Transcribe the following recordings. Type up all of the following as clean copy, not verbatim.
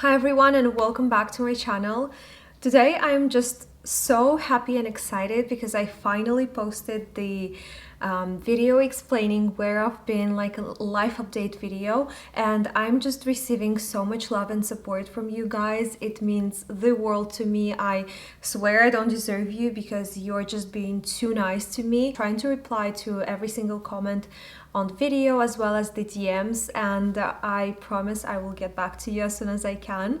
Hi everyone and welcome back to my channel. Today I'm just so happy and excited because I finally posted the video explaining where I've been, like a life update video, and I'm just receiving so much love and support from you guys. It means the world to me. I swear I don't deserve you because you're just being too nice to me, trying to reply to every single comment on the video as well as the DMs, and I promise I will get back to you as soon as I can.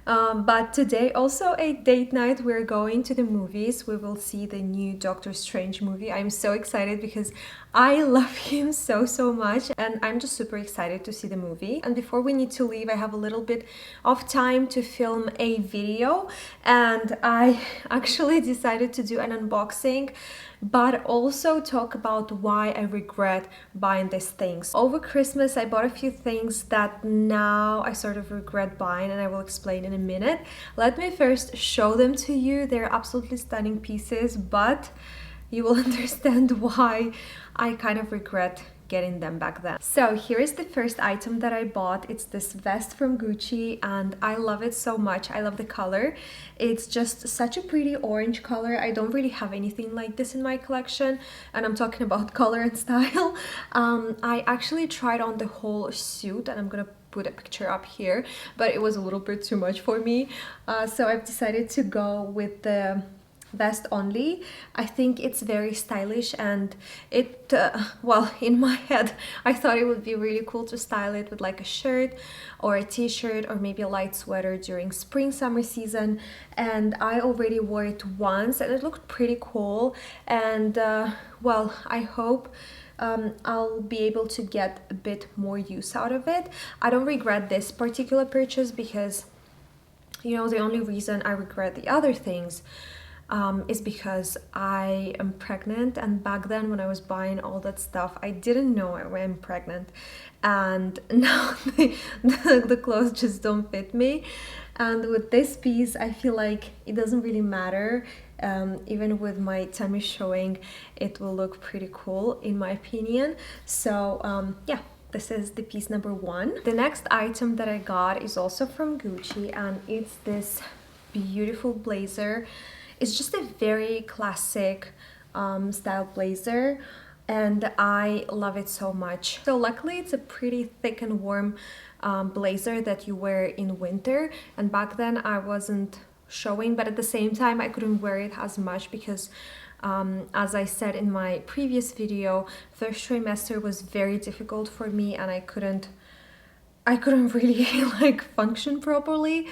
But today also a date night. We're going to the movies. We will see the new Doctor Strange movie. I'm so excited because I love him so much, and I'm just super excited to see the movie. And before we need to leave, I have a little bit of time to film a video, and I actually decided to do an unboxing but also talk about why I regret buying these things. Over Christmas, I bought a few things that now I sort of regret buying, and I will explain in a minute. Let me first show them to you. They're absolutely stunning pieces, but you will understand why I kind of regret getting them back then. So here is the first item that I bought. It's this vest from Gucci and I love it so much. I love the color. It's just such a pretty orange color. I don't really have anything like this in my collection, and I'm talking about color and style. I actually tried on the whole suit, and I'm gonna put a picture up here, but it was a little bit too much for me. So I've decided to go with the vest only. I think it's very stylish, and it well, in my head I thought it would be really cool to style it with like a shirt or a t-shirt or maybe a light sweater during spring summer season, and I already wore it once and it looked pretty cool. And well, I hope I'll be able to get a bit more use out of it. I don't regret this particular purchase because, you know, the only reason I regret the other things is because I am pregnant, and back then when I was buying all that stuff I didn't know I'm pregnant, and now the clothes just don't fit me. And with this piece I feel like it doesn't really matter. Even with my tummy showing, it will look pretty cool in my opinion. So yeah, this is the piece number one. The next item that I got is also from Gucci, and it's this beautiful blazer. It's just a very classic style blazer, and I love it so much. So luckily it's a pretty thick and warm blazer that you wear in winter, and back then I wasn't showing, but at the same time I couldn't wear it as much because as I said in my previous video, first trimester was very difficult for me and I couldn't really like function properly.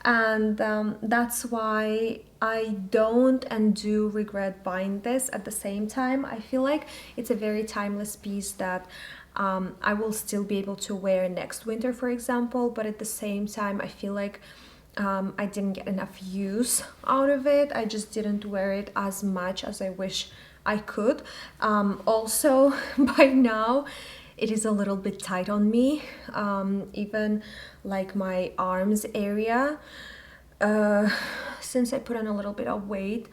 And that's why I don't and do regret buying this. At the same time, I feel like it's a very timeless piece that I will still be able to wear next winter, for example, but at the same time I feel like I didn't get enough use out of it. I just didn't wear it as much as I wish I could. Also by now it is a little bit tight on me, even like my arms area. Since I put on a little bit of weight,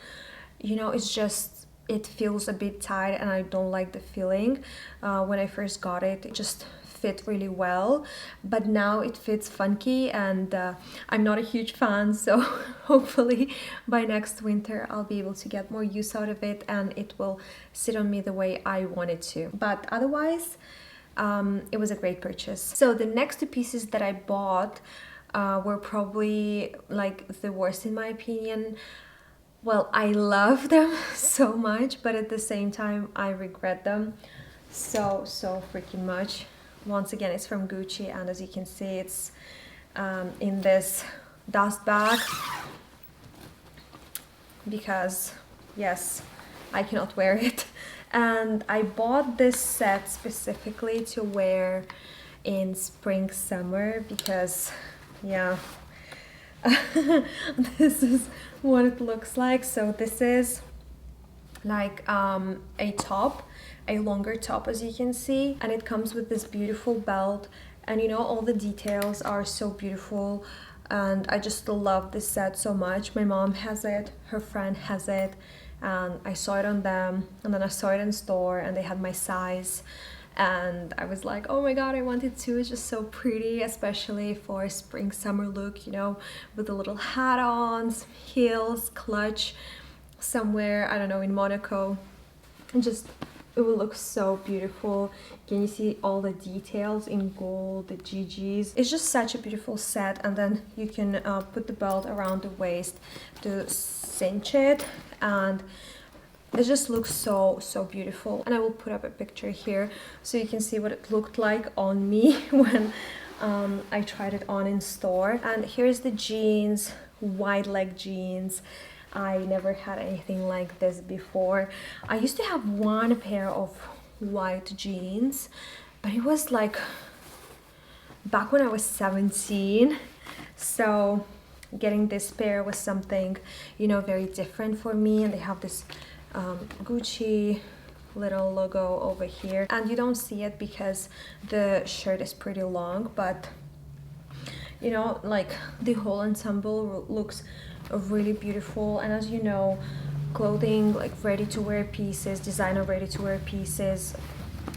you know, it feels a bit tight and I don't like the feeling. When I first got it, it just fit really well, but now it fits funky, and I'm not a huge fan, so hopefully by next winter I'll be able to get more use out of it and it will sit on me the way I want it to. But otherwise it was a great purchase. So the next two pieces that I bought were probably like the worst in my opinion. Well, I love them so much, but at the same time I regret them so freaking much. Once again, it's from Gucci, and as you can see, it's in this dust bag because yes, I cannot wear it. And I bought this set specifically to wear in spring summer because yeah, this is what it looks like. So this is like a top, a longer top, as you can see, and it comes with this beautiful belt, and you know, all the details are so beautiful, and I just love this set so much. My mom has it, her friend has it, and I saw it on them, and then I saw it in store and they had my size, and I was like, oh my god, I want it too. It's just so pretty, especially for spring summer look, you know, with a little hat on, some heels, clutch somewhere, I don't know, in Monaco, and just it will look so beautiful. Can you see all the details in gold, the GGs? It's just such a beautiful set, and then you can put the belt around the waist to cinch it, and it just looks so beautiful. And I will put up a picture here so you can see what it looked like on me when I tried it on in store. And here's the jeans, wide leg jeans. I never had anything like this before. I used to have one pair of white jeans, but it was like back when I was 17. So getting this pair was something, you know, very different for me. And they have this Gucci little logo over here, and you don't see it because the shirt is pretty long, but you know, like the whole ensemble looks really beautiful. And as you know, clothing, like ready-to-wear pieces, designer ready-to-wear pieces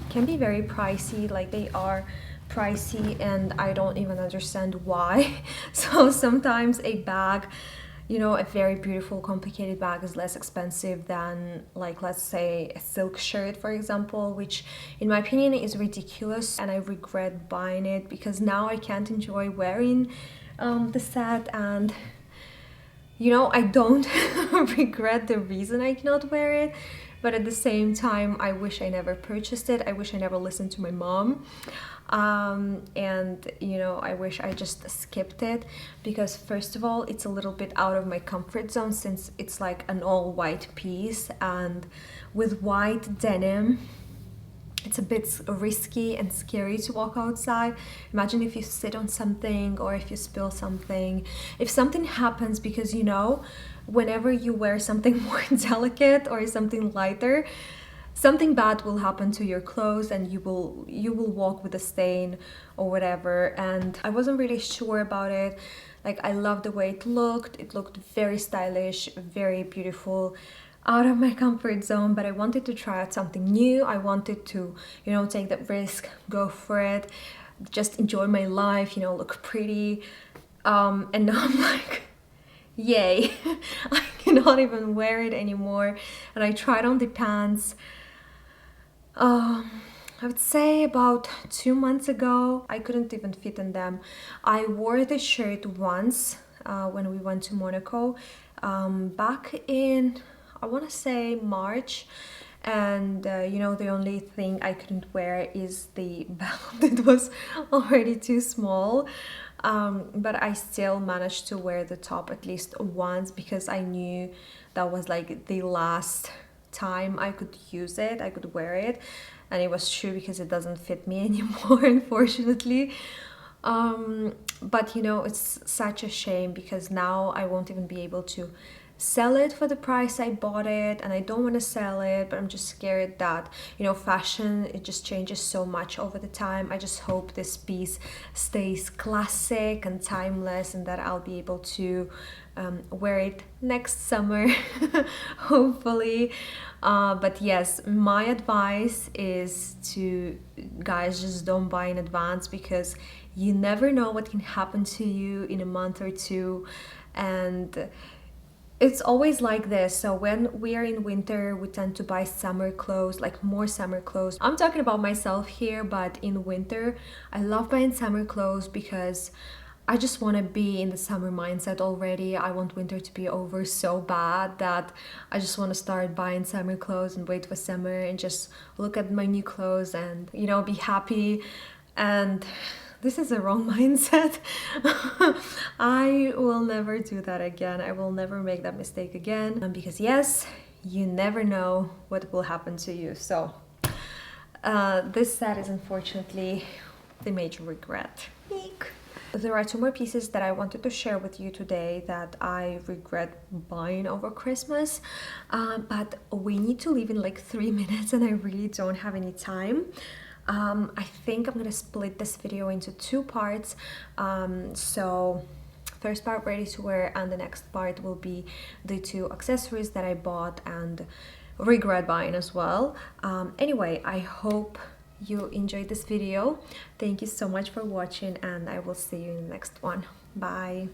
can be very pricey. Like they are pricey, and I don't even understand why. So sometimes a bag, you know, a very beautiful complicated bag is less expensive than, like, let's say a silk shirt, for example, which in my opinion is ridiculous, and I regret buying it because now I can't enjoy wearing the set. And you know, I don't regret the reason I cannot wear it, but at the same time I wish I never purchased it. I wish I never listened to my mom, and you know, I wish I just skipped it, because first of all, it's a little bit out of my comfort zone since it's like an all white piece, and with white denim it's a bit risky and scary to walk outside. Imagine if you sit on something, or if you spill something, if something happens, because you know, whenever you wear something more delicate or something lighter, something bad will happen to your clothes, and you will walk with a stain or whatever. And I wasn't really sure about it. Like, I loved the way it looked very stylish, very beautiful, out of my comfort zone, but I wanted to try out something new. I wanted to, you know, take that risk, go for it, just enjoy my life, you know, look pretty. And now I'm like, yay, I cannot even wear it anymore. And I tried on the pants, I would say about 2 months ago. I couldn't even fit in them. I wore the shirt once when we went to Monaco back in, I want to say, March, and you know, the only thing I couldn't wear is the belt. It was already too small, but I still managed to wear the top at least once, because I knew that was like the last time I could use it, I could wear it. And it was true, because it doesn't fit me anymore, unfortunately. But you know, it's such a shame, because now I won't even be able to sell it for the price I bought it, and I don't want to sell it, but I'm just scared that, you know, fashion, it just changes so much over the time. I just hope this piece stays classic and timeless, and that I'll be able to wear it next summer, hopefully. But yes, my advice is to, guys, just don't buy in advance, because you never know what can happen to you in a month or two. And it's always like this. So when we are in winter, we tend to buy summer clothes, like more summer clothes. I'm talking about myself here, but in winter, I love buying summer clothes because I just want to be in the summer mindset already. I want winter to be over so bad that I just want to start buying summer clothes and wait for summer and just look at my new clothes and, you know, be happy. And this is a wrong mindset. I will never do that again. I will never make that mistake again, because yes, you never know what will happen to you. So this set is unfortunately the major regret. Eek. There are 2 more pieces that I wanted to share with you today that I regret buying over Christmas, but we need to leave in like 3 minutes and I really don't have any time. I think I'm gonna split this video into 2 parts. So first part ready to wear, and the next part will be the 2 accessories that I bought and regret buying as well. Anyway, I hope you enjoyed this video. Thank you so much for watching, and I will see you in the next one. Bye.